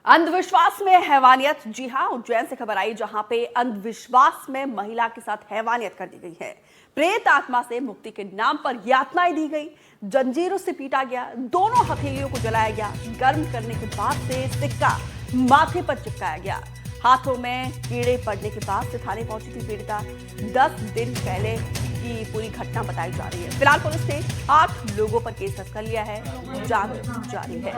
अंधविश्वास में हैवानियत। जी हाँ, उज्जैन से खबर आई जहां पे अंधविश्वास में महिला के साथ हैवानियत कर दी गई है। प्रेत आत्मा से मुक्ति के नाम पर यातनाएं दी गई, जंजीरों से पीटा गया, दोनों हथेलियों को जलाया गया, गर्म करने के बाद से सिक्का माथे पर चिपकाया गया, हाथों में कीड़े पड़ने के बाद से थाने पहुंची थी पीड़िता। 10 दिन पहले की पूरी घटना बताई जा रही है। फिलहाल पुलिस ने 8 लोगों पर केस दर्ज कर लिया है, जांच जारी है।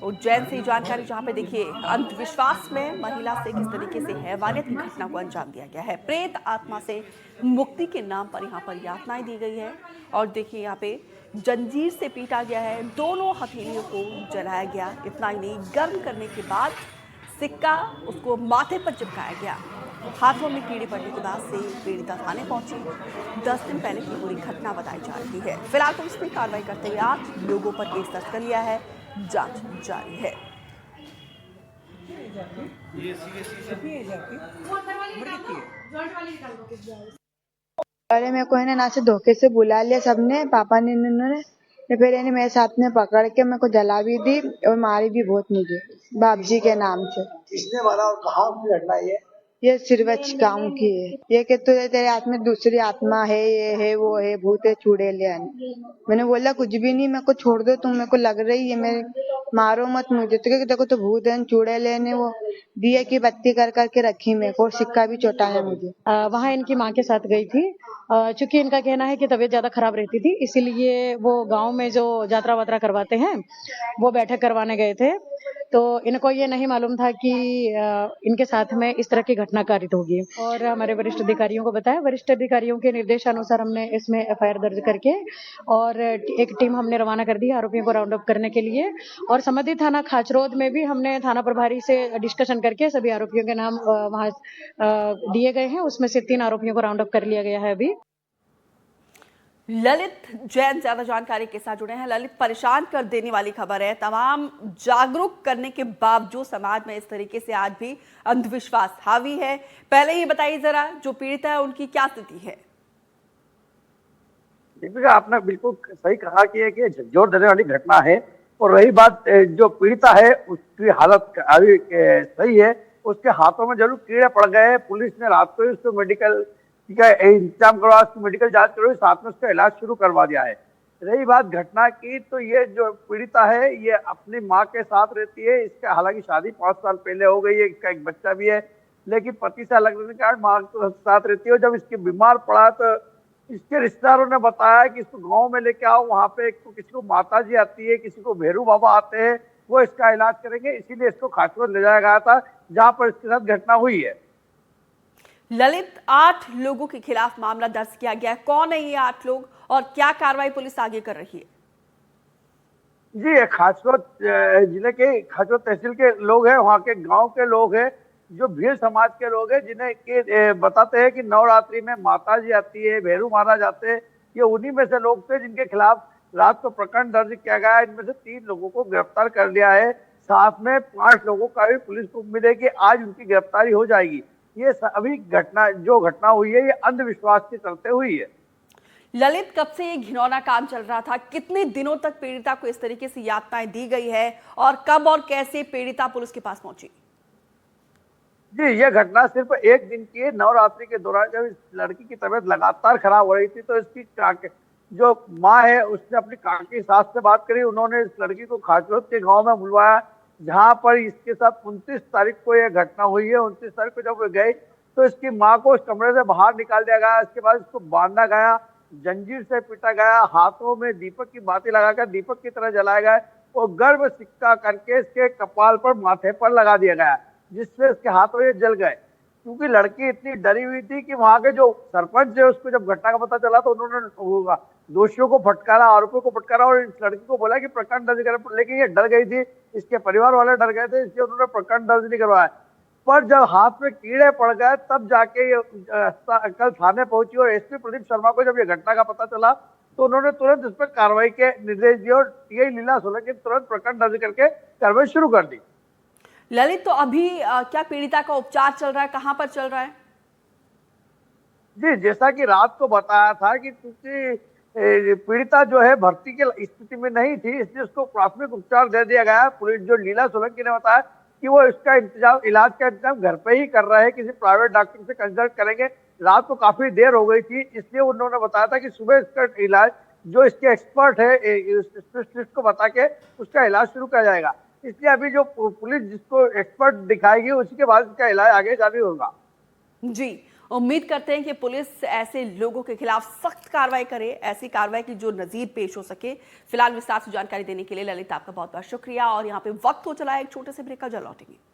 उज्जैन से जानकारी जहां पे देखिए अंधविश्वास में महिला से किस तरीके से हैवानियत की घटना को अंजाम दिया गया है। प्रेत आत्मा से मुक्ति के नाम पर यहाँ पर यातनाएं दी गई है और देखिए यहाँ पे जंजीर से पीटा गया है, दोनों हथेलियों को जलाया गया। इतना ही नहीं, गर्म करने के बाद सिक्का उसको माथे पर चिपकाया गया, हाथों में कीड़े पड़ने के बाद से पीड़िता थाने पहुंची। 10 दिन पहले की पूरी घटना बताई जा रही है। फिलहाल पुलिस ने कार्रवाई करते हुए 8 लोगों पर केस दर्ज कर लिया है, जांच जारी है। अरे मेरे को है ना से धोखे से बुला लिया सबने, पापा ने इन्होंने फिर है मेरे साथ में पकड़ के मेरे को जला भी दी और मारी भी बहुत मुझे, बाबजी के नाम से। किसने मारा और कहाँ की घटना ये सिरवच गांव की है। ये कि तुझे तेरे हाथ में दूसरी आत्मा है, ये है वो है, भूत है, चुड़ैल है। मैंने बोला कुछ भी नहीं, मेरे को छोड़ दो, तुम मेरे को लग रही है, मेरे मारो मत मुझे। तो देखो तो भूत है, चुड़ैल है ने वो दिए की बत्ती कर करके रखी मेरे को, सिक्का भी चौटाया मुझे। वहाँ इनकी माँ के साथ गई थी। चूंकि इनका कहना है कि तबीयत ज्यादा खराब रहती थी, इसीलिए वो गांव में जो यात्रा वात्रा करवाते हैं वो बैठक करवाने गए थे। तो इनको ये नहीं मालूम था कि इनके साथ में इस तरह की घटना कारित होगी और हमारे वरिष्ठ अधिकारियों को बताया। वरिष्ठ अधिकारियों के निर्देशानुसार हमने इसमें एफआईआर दर्ज करके और एक टीम हमने रवाना कर दी आरोपियों को राउंड अप करने के लिए। और संबंधित थाना खाचरोद में भी हमने थाना प्रभारी से डिस्कशन करके सभी आरोपियों के नाम वहां दिए गए हैं। उसमें से 3 आरोपियों को राउंड अप कर लिया गया है। अभी ललित जैन ज्यादा जानकारी के साथ जुड़े हैं। ललित, परेशान कर देने वाली खबर है। तमाम जागरूक करने के बावजूद समाज में इस तरीके से आज भी अंधविश्वास हावी है। पहले ये बताइए जरा, जो पीड़िता है उनकी क्या स्थिति है? दीपिका, आपने बिल्कुल सही कहा कि एक झकझोर देने वाली घटना है। और रही बात जो पीड़िता है उसकी हालत अभी सही है, उसके हाथों में जरूर कीड़े पड़ गए हैं। पुलिस ने रात को ही उसको मेडिकल का इंतजाम करवा, उसकी मेडिकल जांच करवाई, साथ में उसका इलाज शुरू करवा दिया है। रही बात घटना की, तो ये जो पीड़िता है ये अपनी माँ के साथ रहती है। इसका हालांकि शादी 5 साल पहले हो गई है, इसका एक बच्चा भी है, लेकिन पति से अलग रहने के कारण माँ के साथ रहती है। जब इसके बीमार पड़ा तो इसके रिश्तेदारों ने बताया कि इसको गांव में लेके आओ, वहां पे किसी को माता जी आती है, किसी को भैरू बाबा आते हैं, वो इसका इलाज करेंगे। इसीलिए इसको खाचरोद ले जाया गया था, जहां पर इसके साथ घटना हुई है। ललित, 8 लोगों के खिलाफ मामला दर्ज किया गया। कौन है ये 8 लोग और क्या कार्रवाई पुलिस आगे कर रही है? जी, खाचरोद जिले के खाचरोद तहसील के लोग हैं, वहाँ के गांव के लोग हैं, जो भील समाज के लोग हैं, जिन्हें के बताते हैं कि नवरात्रि में माता जी आती है, भैरू मारा जाते हैं। ये उन्हीं में से लोग थे जिनके खिलाफ रात को प्रकरण दर्ज किया गया है। इनमें से 3 लोगों को गिरफ्तार कर लिया है। साथ में 5 लोगों का भी पुलिस को उम्मीद है कि आज उनकी गिरफ्तारी हो जाएगी। ये अभी घटना हुई है, ये अंधविश्वास के चलते हुई है। ललित, कब से ये घिनौना काम चल रहा था? कितने दिनों तक पीड़िता को इस तरीके से यातनाएं दी गई है और कब और कैसे पीड़िता पुलिस के पास पहुंची? जी, ये घटना सिर्फ एक दिन की है। नवरात्रि के दौरान जब इस लड़की की तबीयत लगातार खराब हो रही थी, तो इसकी काके जो माँ है उसने अपनी काकी सास से बात करी। उन्होंने इस लड़की को खाचरोद के गांव में बुलवाया, जहां पर इसके साथ 29 तारीख को यह घटना हुई है। 29 तारीख को जब वो गई तो इसकी माँ को उस कमरे से बाहर निकाल दिया गया। इसके बाद इसको बांधा गया, जंजीर से पीटा गया, हाथों में दीपक की बाती लगाकर दीपक की तरह जलाया गया और गर्भ सिक्का करके इसके कपाल पर, माथे पर लगा दिया गया, जिससे इसके हाथों ये जल गए। क्योंकि लड़की इतनी डरी हुई थी कि वहां के जो सरपंच है उसको जब घटना का पता चला तो उन्होंने दोषियों को फटकारा, आरोपियों को फटकारा और इस लड़की को बोला कि प्रकरण दर्ज करें। लेकिन ये डर गई थी, इसके परिवार वाले डर गए थे, इसलिए उन्होंने प्रकरण दर्ज नहीं करवाया। पर जब हाथ में कीड़े पड़ गए तब जाके ये कल थाने पहुंची और एसपी प्रदीप शर्मा को जब ये घटना का पता चला तो उन्होंने तुरंत इस पर कार्रवाई के निर्देश दिए और टीआई लीला सोलंकी तुरंत प्रकरण दर्ज करके कार्रवाई शुरू कर दी। ललित, तो अभी क्या पीड़िता का उपचार चल रहा है? कहां पर चल रहा है? जी, जैसा कि रात को बताया था कि क्योंकि पीड़िता जो है भर्ती की स्थिति में नहीं थी, इसलिए उसको प्राथमिक उपचार दे दिया गया। पुलिस जो लीला सोलंकी ने बताया कि वो इसका इंतजाम, इलाज का इंतजाम घर पे ही कर रहे हैं, किसी प्राइवेट डॉक्टर से कंसल्ट करेंगे। रात को काफी देर हो गई थी, इसलिए उन्होंने बताया था कि सुबह इसका इलाज जो इसके एक्सपर्ट है स्पेशलिस्ट को बता के उसका इलाज शुरू किया जाएगा। इसलिए अभी जो पुलिस जिसको एक्सपर्ट दिखाएगी उसी के बाद इसका इलाज आगे जारी होगा। जी, उम्मीद करते हैं कि पुलिस ऐसे लोगों के खिलाफ सख्त कार्रवाई करे, ऐसी कार्रवाई की जो नजीर पेश हो सके। फिलहाल विस्तार से जानकारी देने के लिए ललित आपका बहुत बहुत शुक्रिया। और यहाँ पे वक्त हो चला है एक छोटे से ब्रेक का, जल्द लौटेंगे।